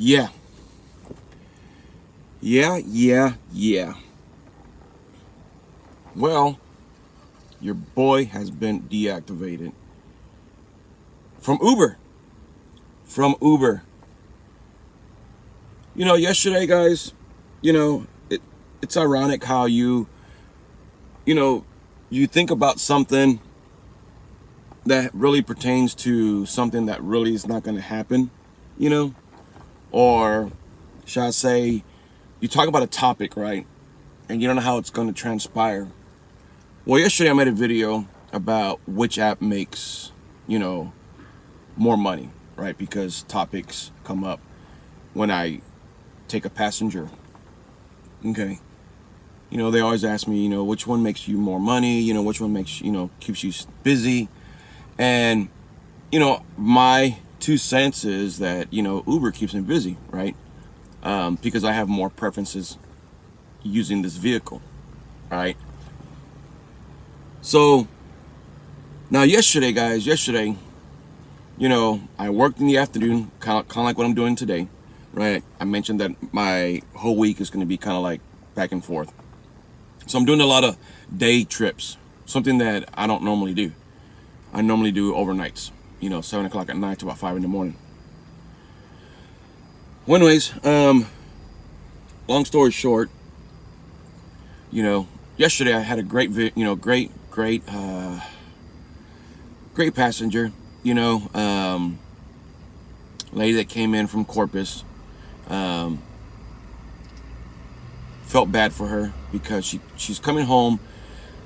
Yeah. Yeah. Well, your boy has been deactivated from Uber. From Uber. Yesterday, guys, you know, it, it's ironic how you know, you think about something that really pertains to something that really is not going to happen, you know, or shall I say, you talk about a topic, right? And you don't know how it's going to transpire. Well, yesterday I made a video about which app makes, you know, more money, right? Because topics come up when I take a passenger. Okay. They always ask me, which one makes you more money, which one makes, keeps you busy. And, my 2 cents is that, Uber keeps me busy, right? Because I have more preferences using this vehicle, right? So now yesterday, I worked in the afternoon, kind of like what I'm doing today, right? I mentioned that my whole week is going to be kind of like back and forth. So I'm doing a lot of day trips, something that I don't normally do. I normally do overnights, 7 o'clock at night to about 5 in the morning. Well, anyways, long story short, yesterday I had a great passenger, lady that came in from Corpus. Felt bad for her because she's coming home.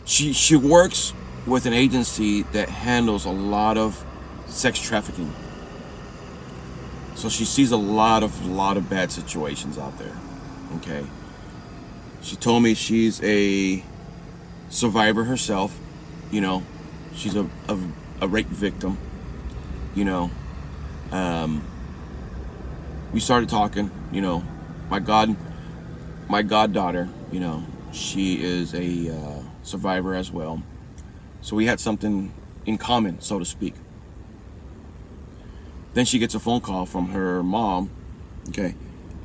She works with an agency that handles a lot of sex trafficking. So she sees a lot of bad situations out there. Okay. She told me she's a survivor herself. She's a rape victim. You know, we started talking. My goddaughter. She is a survivor as well. So we had something in common, so to speak. Then she gets a phone call from her mom, okay,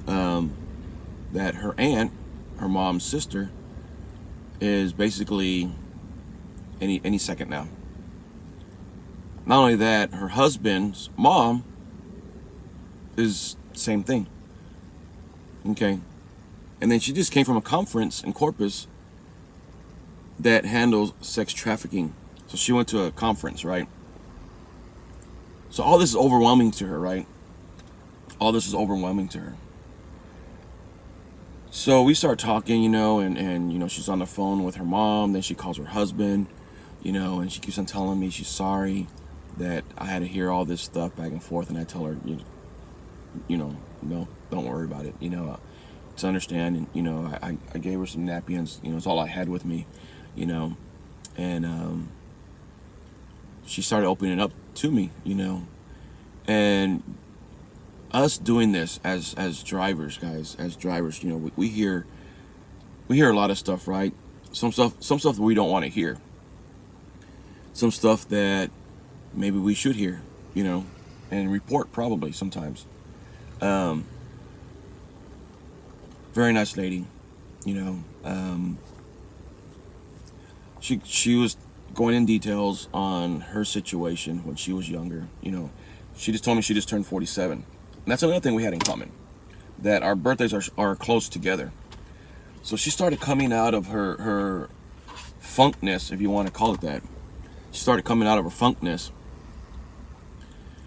that her aunt, her mom's sister, is basically any second now. Not only that, her husband's mom is the same thing, okay. And then she just came from a conference in Corpus that handles sex trafficking. So she went to a conference, right? So all this is overwhelming to her, right? All this is overwhelming to her. So we start talking, and she's on the phone with her mom. Then she calls her husband, and she keeps on telling me she's sorry that I had to hear all this stuff back and forth. And I tell her, no, don't worry about it. To understand. And, I gave her some napkins. It's all I had with me, and she started opening up to me, and us doing this as drivers, guys, we hear a lot of stuff, right? Some stuff we don't want to hear. Some stuff that maybe we should hear, and report probably sometimes. Very nice lady, she was going in details on her situation when she was younger. She just told me she just turned 47. And that's another thing we had in common, that our birthdays are close together. So she started coming out of her funkness, if you want to call it that. She started coming out of her funkness.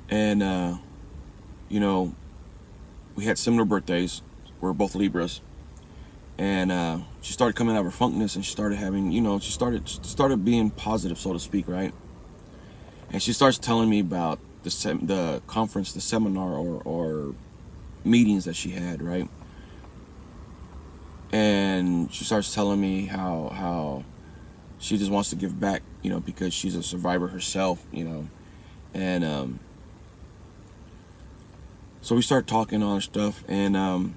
And, we had similar birthdays. We're both Libras. And she started coming out of her funkness, and she started having, she started being positive, so to speak, right? And she starts telling me about the conference, the seminar, or meetings that she had, right? And she starts telling me how she just wants to give back, because she's a survivor herself, and so we start talking all this stuff, and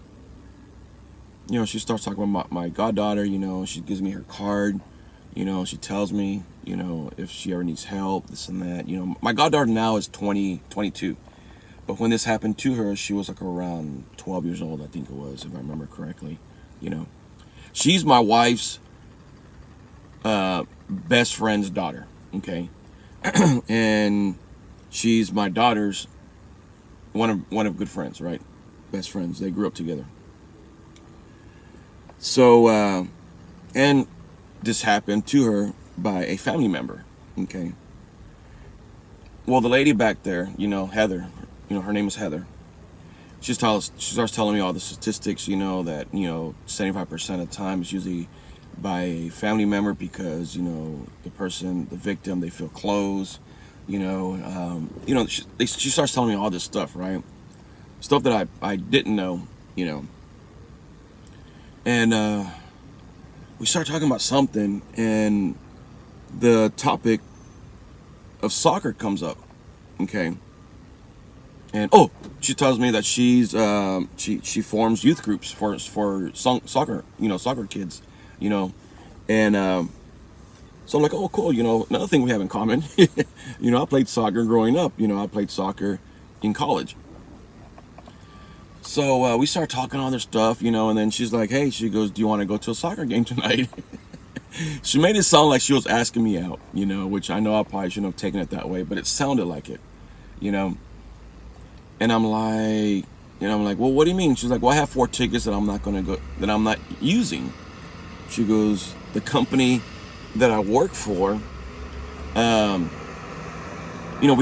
she starts talking about my goddaughter. She gives me her card. She tells me, if she ever needs help, this and that. My goddaughter now is 22. But when this happened to her, she was like around 12 years old, I think it was, if I remember correctly. You know, she's my wife's best friend's daughter. Okay, and she's my daughter's one of good friends, right? Best friends. They grew up together. So, and this happened to her by a family member. Okay. Well, the lady back there, Heather, her name is Heather. She starts telling me all the statistics, that, 75% of the time is usually by a family member because, the victim, they feel close, she starts telling me all this stuff, right? Stuff that I didn't know, and we start talking about something, and the topic of soccer comes up, okay? And she tells me that she forms youth groups for soccer, soccer kids, and so I'm like, oh, cool, another thing we have in common, I played soccer growing up, I played soccer in college. So we start talking all this stuff, and then she's like, hey, she goes, do you want to go to a soccer game tonight? She made it sound like she was asking me out, which I know I probably shouldn't have taken it that way, but it sounded like it, And I'm like, well, what do you mean? She's like, well, I have 4 tickets that I'm not using. She goes, the company that I work for, we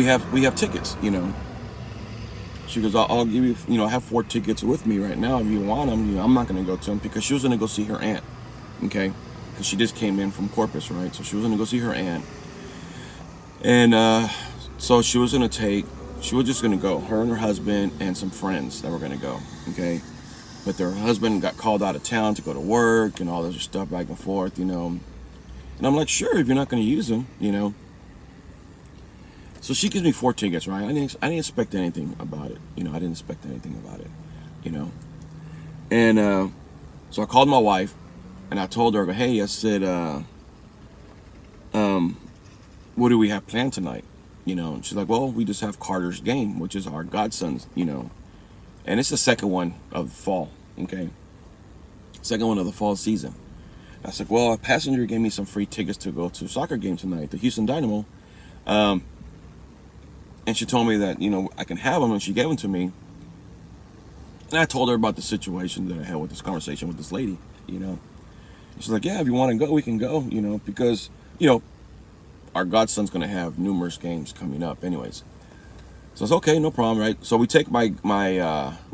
have tickets, She goes, I'll give you, I have 4 tickets with me right now. If you want them, I'm not going to go to them because she was going to go see her aunt, okay? Because she just came in from Corpus, right? So she was going to go see her aunt. And so she was just going to go, her and her husband and some friends that were going to go, okay? But their husband got called out of town to go to work and all this stuff back and forth, And I'm like, sure, if you're not going to use them, So she gives me 4 tickets, right? I didn't expect anything about it. I didn't expect anything about it, And so I called my wife and I told her, hey, I said, what do we have planned tonight? And she's like, well, we just have Carter's game, which is our godson's, and it's the second one of the fall, okay? Second one of the fall season. I said, well, a passenger gave me some free tickets to go to a soccer game tonight, the Houston Dynamo. And she told me that, I can have them, and she gave them to me. And I told her about the situation that I had with this conversation with this lady, And she's like, yeah, if you want to go, we can go, because, our godson's going to have numerous games coming up anyways. So it's okay, no problem, right? So we take we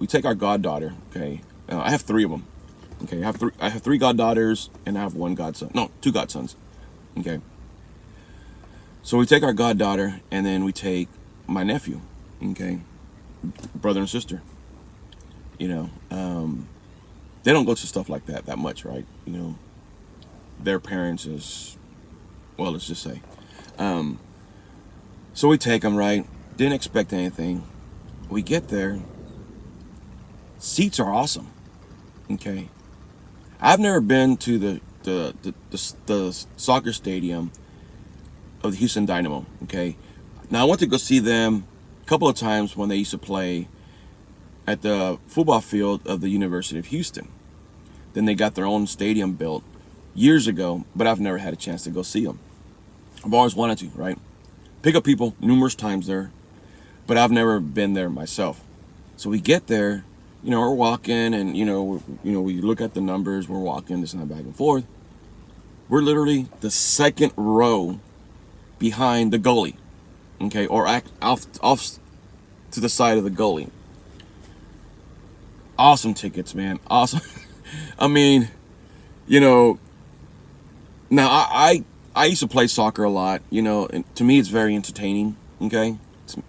take our goddaughter, okay? I have 3 of them, okay? I have 3 goddaughters, and I have 1 godson. No, 2 godsons, okay? So we take our goddaughter, and then we take my nephew, okay? Brother and sister, They don't go to stuff like that much, right? Their parents is, well, let's just say. So we take them, right? Didn't expect anything. We get there. Seats are awesome. Okay. I've never been to the soccer stadium of the Houston Dynamo. Okay. Now I went to go see them a couple of times when they used to play at the football field of the University of Houston. Then they got their own stadium built years ago, but I've never had a chance to go see them. I've always wanted to, right? Pick up people numerous times there, but I've never been there myself. So we get there, we're walking, and we look at the numbers. We're walking this and that back and forth. We're literally the second row behind the goalie, okay, or off to the side of the goalie. Awesome tickets, man. Awesome. I mean, now I used to play soccer a lot, and to me it's very entertaining, okay?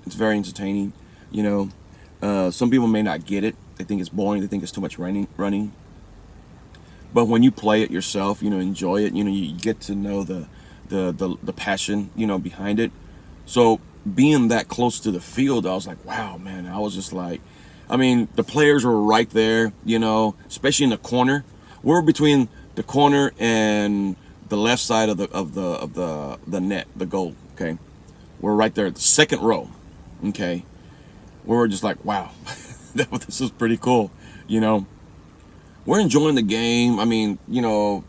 It's very entertaining, Some people may not get it. They think it's boring. They think it's too much running. But when you play it yourself, enjoy it, you get to know the passion, behind it. So being that close to the field, I was like, wow, man. I was just like, the players were right there, especially in the corner. We're between the corner and the left side of the net, the goal, okay? We're right there at the second row, okay? where we're just like, wow, this is pretty cool. You know, we're enjoying the game. I mean, you know,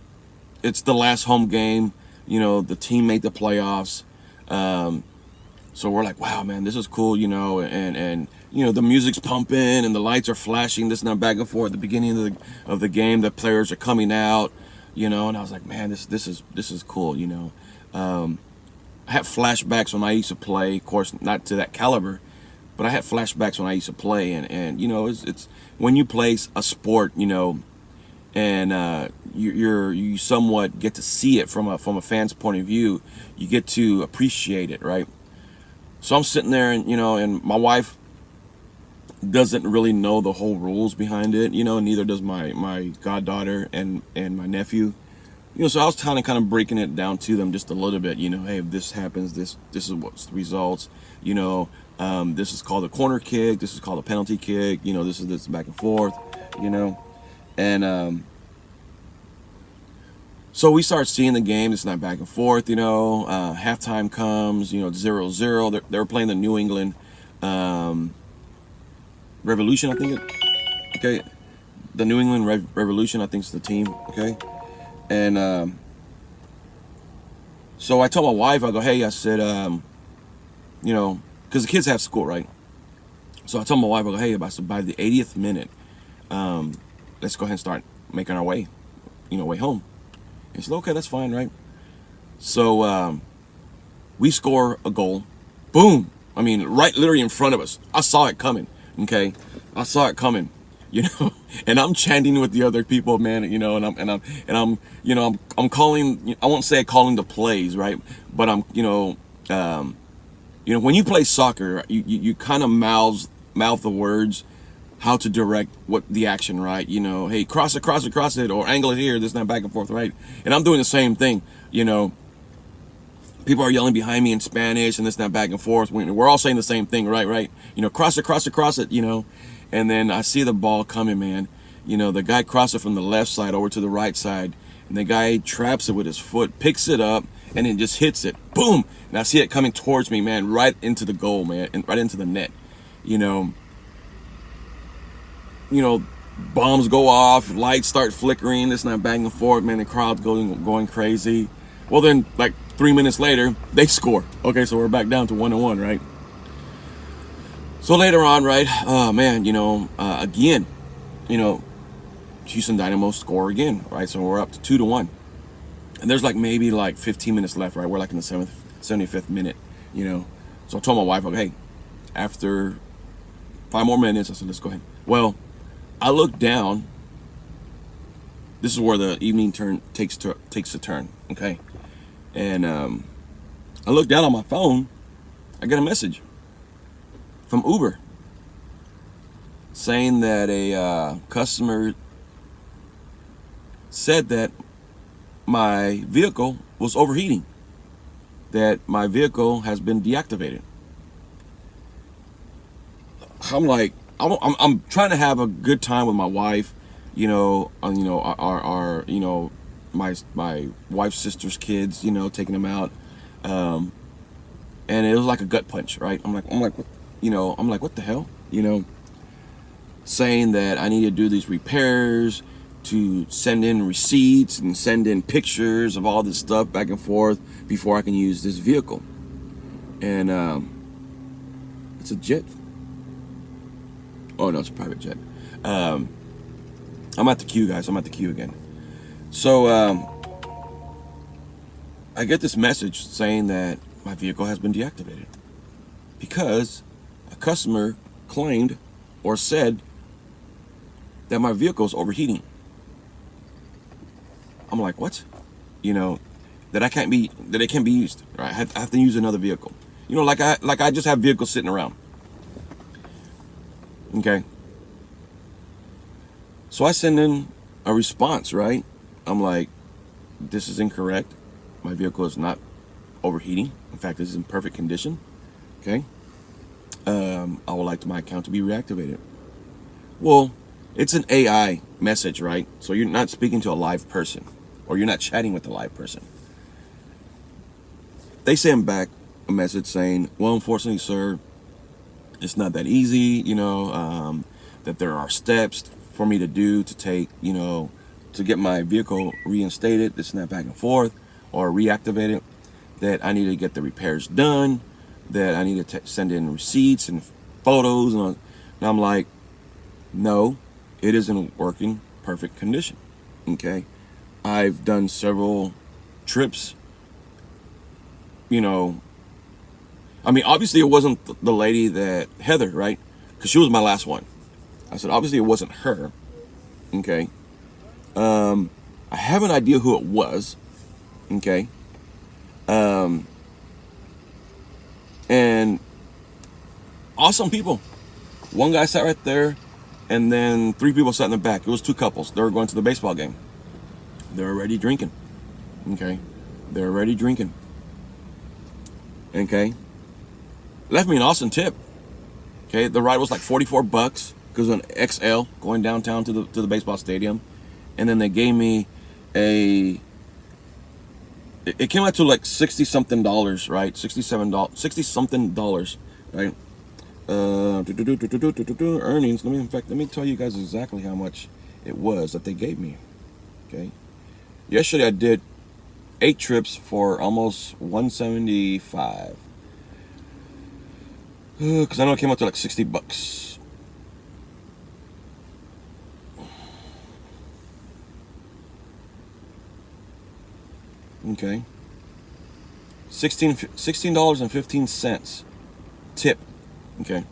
it's the last home game. You know, the team made the playoffs. So we're like, wow, man, this is cool, you know, and you know, the music's pumping and the lights are flashing, this and that, back and forth at the beginning of the game. The players are coming out, you know, and I was like, man, this is cool, you know. I had flashbacks when I used to play, of course, not to that caliber, but I had flashbacks when I used to play, and you know, it's when you play a sport, you know, and you somewhat get to see it from a fan's point of view. You get to appreciate it, right? So I'm sitting there, and you know, and my wife doesn't really know the whole rules behind it, you know, neither does my goddaughter and my nephew. You know, so I was kind of breaking it down to them just a little bit, you know, hey, if this happens, this is what's the results, you know, this is called a corner kick, this is called a penalty kick, you know, this is this back and forth, you know, and so we start seeing the game. It's not back and forth, you know. Halftime comes, you know, 0-0. They were playing the New England Revolution, I think. Okay, the New England Revolution, I think, is the team. Okay, and so I told my wife, I go, hey, I said, you know, because the kids have school, right? So I told my wife, I go, hey, I said, by the 80th minute, let's go ahead and start making our way, you know, way home. And she said, okay, that's fine, right? So we score a goal. Boom. I mean, right literally in front of us. I saw it coming, okay? I saw it coming, you know? And I'm chanting with the other people, man, you know, and I'm you know, I'm calling, I won't say calling the plays, right? But I'm, you know, when you play soccer, you kind of mouth the words how to direct what the action, right? You know, hey, cross it, or angle it here, this, not back and forth, right? And I'm doing the same thing, you know. People are yelling behind me in Spanish and this, not back and forth. We're all saying the same thing, right? You know, cross it, you know. And then I see the ball coming, man. You know, the guy crossed it from the left side over to the right side, and the guy traps it with his foot, picks it up, and then just hits it. Boom! And I see it coming towards me, man, right into the goal, man, and right into the net, you know. You know, bombs go off, lights start flickering, this not back and forth, man, the crowd's going crazy. Well, then, like 3 minutes later, they score. Okay, so we're back down to 1-1, right? So later on, right, man, you know, again, you know, Houston Dynamo score again, right? So we're up to 2-1. And there's like maybe like 15 minutes left, right? We're like in the 75th minute, you know. So I told my wife, okay, after 5 more minutes, I said, let's go ahead. Well, I look down. This is where the evening turn takes a turn, okay? And I look down on my phone. I get a message from Uber saying that a customer said that my vehicle was overheating, that my vehicle has been deactivated. I'm like, I'm trying to have a good time with my wife, you know, our you know, my wife's sister's kids, you know, taking them out, and it was like a gut punch, right? I'm like, what, you know, I'm like, what the hell, you know, saying that I need to do these repairs, to send in receipts and send in pictures of all this stuff back and forth before I can use this vehicle, and it's a jet. Oh no, it's a private jet. I'm at the queue, guys. I'm at the queue again. So I get this message saying that my vehicle has been deactivated because a customer claimed or said that my vehicle is overheating. I'm like, what? You know, that it can't be used. Right? I have to use another vehicle. You know, like I just have vehicles sitting around. Okay. So I send in a response, right? I'm like, this is incorrect. My vehicle is not overheating. In fact, this is in perfect condition. Okay. I would like my account to be reactivated. Well, it's an AI message, right? So you're not speaking to a live person, or you're not chatting with a live person. They send back a message saying, well, unfortunately, sir, It's not that easy, that there are steps for me to do to take, to get my vehicle reinstated, this and that, back and forth, or reactivated, that I need to get the repairs done, that I need to send in receipts and photos. And I'm like, no, it isn't working perfect condition. Okay. I've done several trips, obviously it wasn't the lady that, Heather, right? Because she was my last one. I said, obviously it wasn't her. Okay. I have an idea who it was. Okay. And awesome people. One guy sat right there, and then 3 people sat in the back. It was 2 couples. They were going to the baseball game. They're already drinking. Okay. They're already drinking. Okay. Left me an awesome tip. Okay. The ride was like $44 because of an XL going downtown to the baseball stadium. And then they gave me it came out to like $60 something, right? $60 something, right? Earnings. Let me tell you guys exactly how much it was that they gave me. Okay. Yesterday I did 8 trips for almost $175. Because I know it came out to like $60. Okay. $16.15 tip. Okay.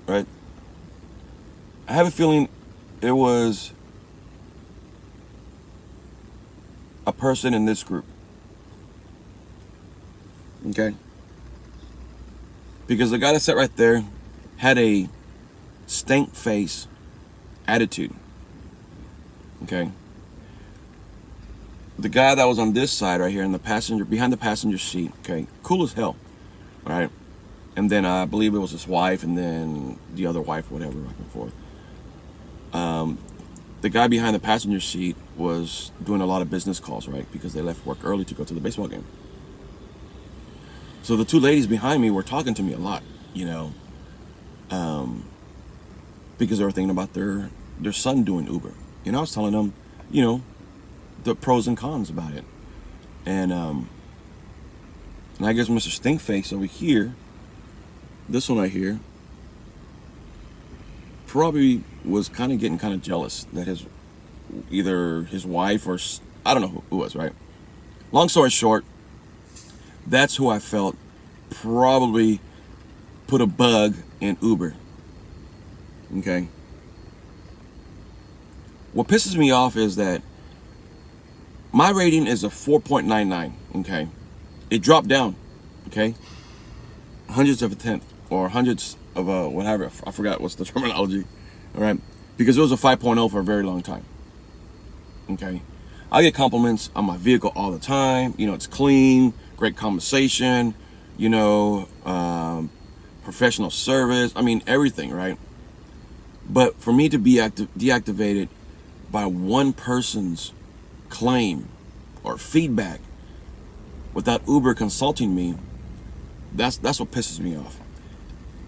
Right. I have a feeling it was a person in this group. Okay. Because the guy that sat right there had a stank face attitude. Okay. The guy that was on this side right here in behind the passenger seat, okay, cool as hell, right? And then I believe it was his wife, and then the other wife, whatever, back and forth. The guy behind the passenger seat was doing a lot of business calls, right? Because they left work early to go to the baseball game. So the 2 ladies behind me were talking to me a lot, because they were thinking about their son doing Uber. I was telling them, the pros and cons about it. And I guess Mr. Stinkface over here, this one right here, probably was getting kind of jealous that either his wife or I don't know who was, right? Long story short, that's who I felt probably put a bug in Uber. Okay. What pisses me off is that my rating is a 4.99. Okay. It dropped down. Okay. Hundreds of a tenth or hundreds of whatever. I forgot what's the terminology. All right. Because it was a 5.0 for a very long time. Okay. I get compliments on my vehicle all the time. It's clean, great conversation, professional service. Everything, right? But for me to be deactivated by one person's claim or feedback without Uber consulting me, that's what pisses me off.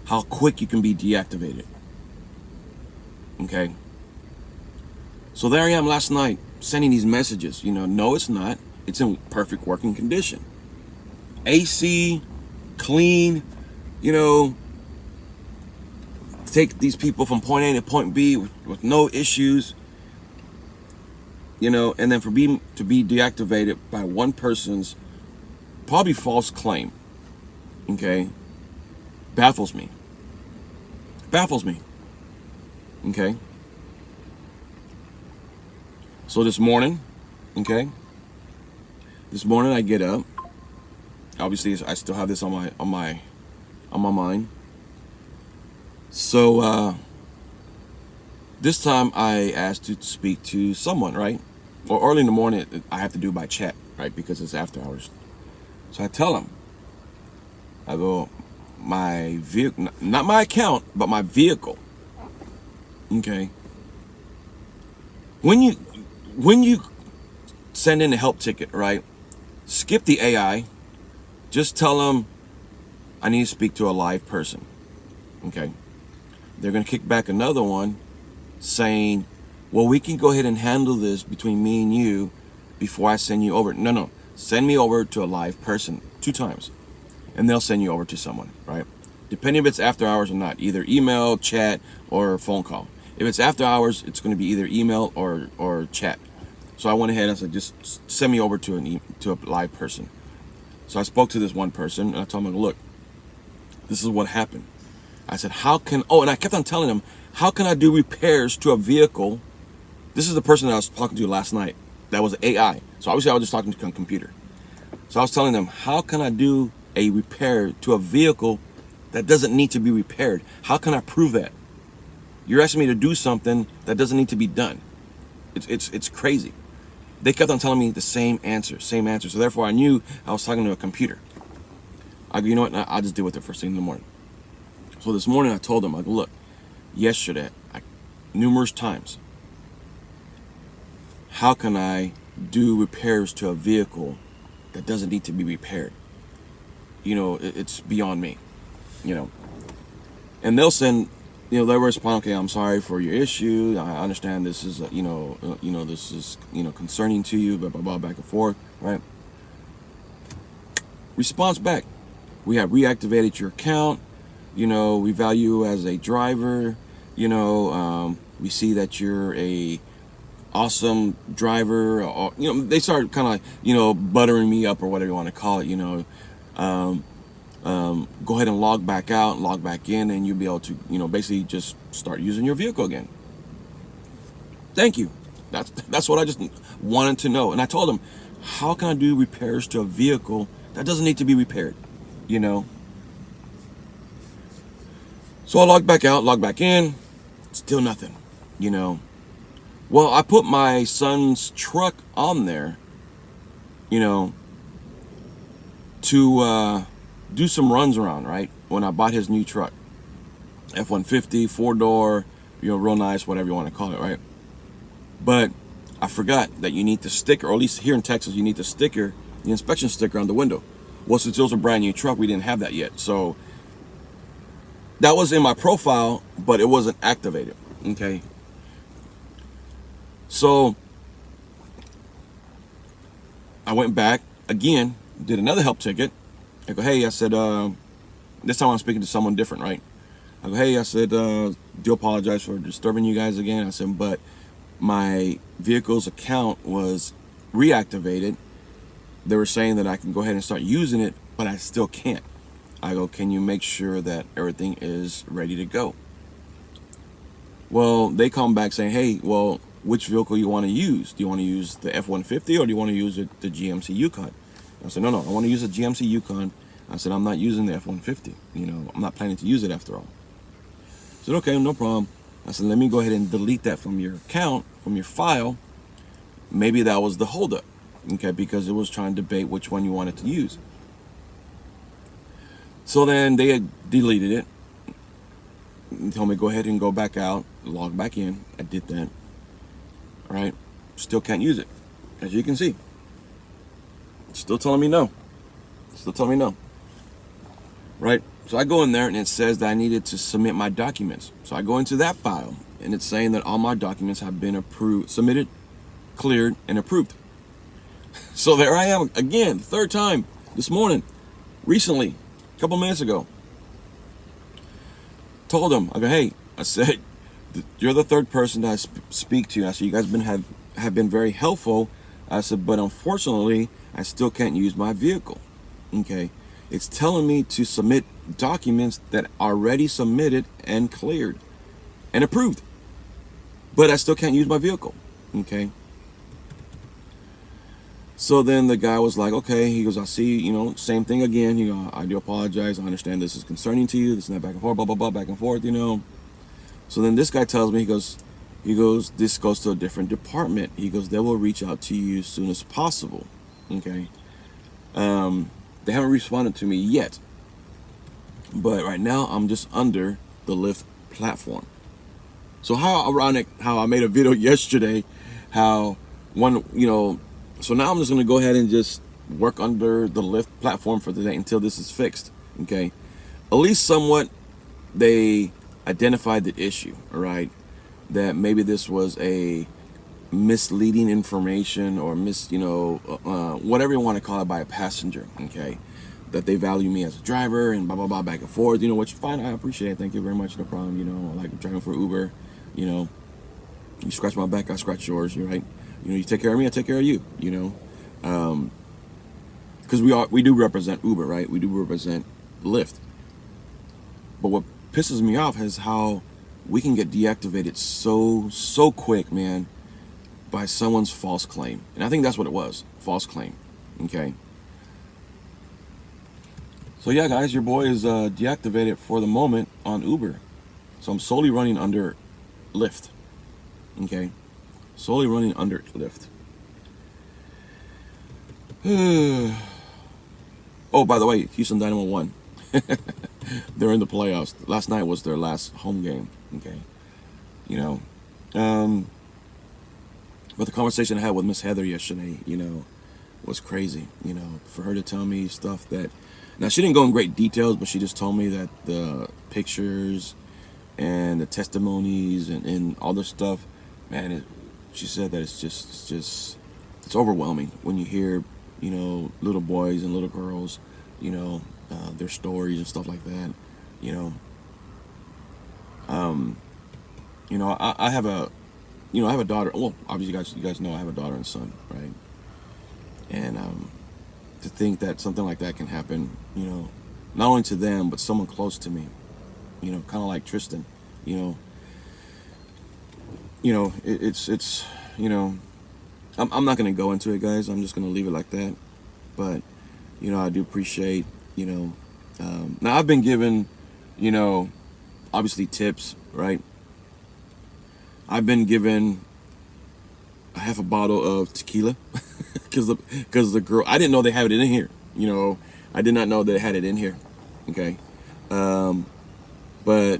How quick you can be deactivated. Okay. So there I am last night sending these messages. No, it's not. It's in perfect working condition. AC, clean, take these people from point A to point B with no issues. And then for me to be deactivated by one person's probably false claim, okay, baffles me. Okay. So this morning I get up. Obviously, I still have this on my mind. So this time I asked to speak to someone, right? Or early in the morning, I have to do by chat, right? Because it's after hours. So I tell them, I go, my vehicle, not my account, but my vehicle. Okay. When you send in a help ticket, right? Skip the AI. Just tell them I need to speak to a live person. Okay. They're going to kick back another one saying, well, we can go ahead and handle this between me and you before I send you over. No. Send me over to a live person 2 times, and they'll send you over to someone, right? Depending if it's after hours or not, either email, chat, or phone call. If it's after hours, it's going to be either email or chat. So I went ahead and I said, just send me over to a live person. So I spoke to this one person, and I told him, look, this is what happened. I said, and I kept on telling him, how can I do repairs to a vehicle? This is the person that I was talking to last night. That was AI. So obviously I was just talking to a computer. So I was telling them, how can I do a repair to a vehicle that doesn't need to be repaired? How can I prove that? You're asking me to do something that doesn't need to be done. It's crazy. They kept on telling me the same answer. So therefore I knew I was talking to a computer. I go, you know what? I'll just deal with it first thing in the morning. So this morning I told them, I go, look, yesterday, numerous times, how can I do repairs to a vehicle that doesn't need to be repaired? It's beyond me, And they'll send, they'll respond, okay, I'm sorry for your issue. I understand this is, this is, concerning to you, blah, blah, blah, back and forth, right? Response back. We have reactivated your account. We value you as a driver. We see that you're a awesome driver. Or, they start kind of like, buttering me up or whatever you want to call it. Go ahead and log back out, log back in, and you'll be able to, basically just start using your vehicle again. Thank you. That's what I just wanted to know. And I told them, how can I do repairs to a vehicle that doesn't need to be repaired? So I logged back out, logged back in, still nothing, Well, I put my son's truck on there, to do some runs around, right? When I bought his new truck, F-150, 4-door, real nice, whatever you want to call it, right? But I forgot that you need the sticker, or at least here in Texas, you need the inspection sticker on the window. Well, since it was a brand new truck, we didn't have that yet. So that was in my profile, but it wasn't activated, okay? So I went back again, did another help ticket. I go, hey, I said, this time I'm speaking to someone different, right? I go, hey, I said, do apologize for disturbing you guys again. I said, but my vehicle's account was reactivated. They were saying that I can go ahead and start using it, but I still can't. I go, can you make sure that everything is ready to go? Well, they come back saying, hey, well, which vehicle you want to use? Do you want to use the F-150 or do you want to use the GMC Yukon? I said, no, I want to use the GMC Yukon. I said, I'm not using the F-150. I'm not planning to use it after all. I said, okay, no problem. I said, let me go ahead and delete that from your account, from your file. Maybe that was the holdup, okay, because it was trying to debate which one you wanted to use. So then they had deleted it. They told me go ahead and go back out, log back in. I did that. All right. Still can't use it, as you can see. Still telling me no. Right? So I go in there and it says that I needed to submit my documents. So I go into that file and it's saying that all my documents have been approved, submitted, cleared, and approved. So there I am again, third time this morning, recently, a couple minutes ago. Told them, I go, hey, I said, you're the third person that I speak to. I said, you guys have been very helpful. I said, but unfortunately, I still can't use my vehicle. Okay. It's telling me to submit documents that are already submitted and cleared and approved, but I still can't use my vehicle. Okay. So then the guy was like, okay, he goes, I see, same thing again. I do apologize. I understand this is concerning to you. This and that, back and forth, blah, blah, blah, back and forth, So then this guy tells me, he goes, this goes to a different department. He goes, they will reach out to you as soon as possible. Okay. They haven't responded to me yet, but right now I'm just under the Lyft platform. So how ironic how I made a video yesterday, how so now I'm just going to go ahead and just work under the Lyft platform for the day until this is fixed. Okay. least somewhat they identified the issue, all right? That maybe this was a misleading information or whatever you want to call it by a passenger, okay? That they value me as a driver and blah, blah, blah, back and forth, which fine, I appreciate it. Thank you very much, no problem, I like driving for Uber, you scratch my back, I scratch yours, right? You take care of me, I take care of you, because we do represent Uber, right? We do represent Lyft. But what pisses me off is how we can get deactivated so quick, man, by someone's false claim. And I think that's what it was, false claim, okay? So yeah, guys, your boy is deactivated for the moment on Uber. So I'm solely running under Lyft, okay? Solely running under Lyft. Oh, by the way, Houston Dynamo won. They're in the playoffs. Last night was their last home game, okay? But the conversation I had with Miss Heather yesterday, was crazy, for her to tell me stuff that, now she didn't go in great details, but she just told me that the pictures and the testimonies and all this stuff, man, she said that it's overwhelming when you hear, little boys and little girls, their stories and stuff like that, I have a, I have a daughter. Well, obviously, you guys know I have a daughter and son, right? And to think that something like that can happen, not only to them but someone close to me, kind of like Tristan, it's I'm not gonna go into it, guys. I'm just gonna leave it like that. But I do appreciate, now I've been given, obviously tips, right? I've been given a half a bottle of tequila because the girl, I didn't know they had it in here. I did not know they had it in here. Okay, but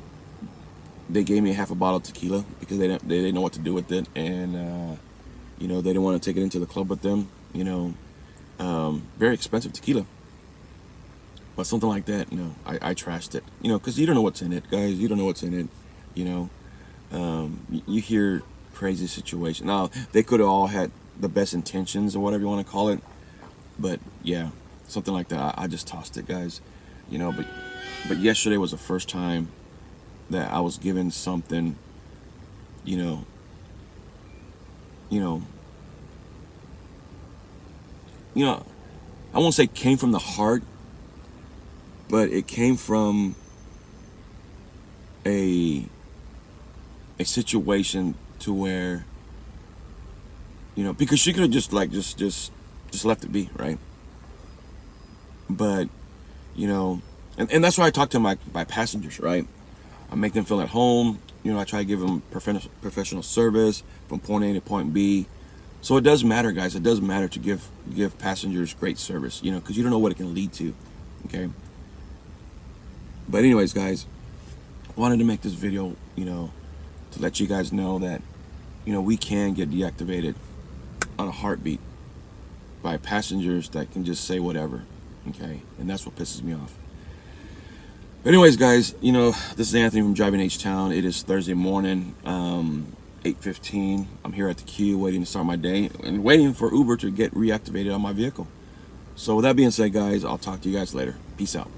they gave me a half a bottle of tequila because they didn't know what to do with it, and they didn't want to take it into the club with them. Very expensive tequila. But something like that, I trashed it. Because you don't know what's in it, guys. You don't know what's in it. You hear crazy situations. Now, they could have all had the best intentions or whatever you want to call it. But, yeah, something like that. I just tossed it, guys. But yesterday was the first time that I was given something, I won't say came from the heart, but it came from a situation to where, because she could have just left it be, right? But, and that's why I talk to my passengers, right? I make them feel at home. I try to give them professional service from point A to point B. So it does matter, guys. It does matter to give passengers great service, because you don't know what it can lead to, okay? But anyways, guys, I wanted to make this video, to let you guys know that, we can get deactivated on a heartbeat by passengers that can just say whatever, okay? And that's what pisses me off. But anyways, guys, this is Anthony from Driving H-Town. It is Thursday morning, 8:15. I'm here at the queue waiting to start my day and waiting for Uber to get reactivated on my vehicle. So with that being said, guys, I'll talk to you guys later. Peace out.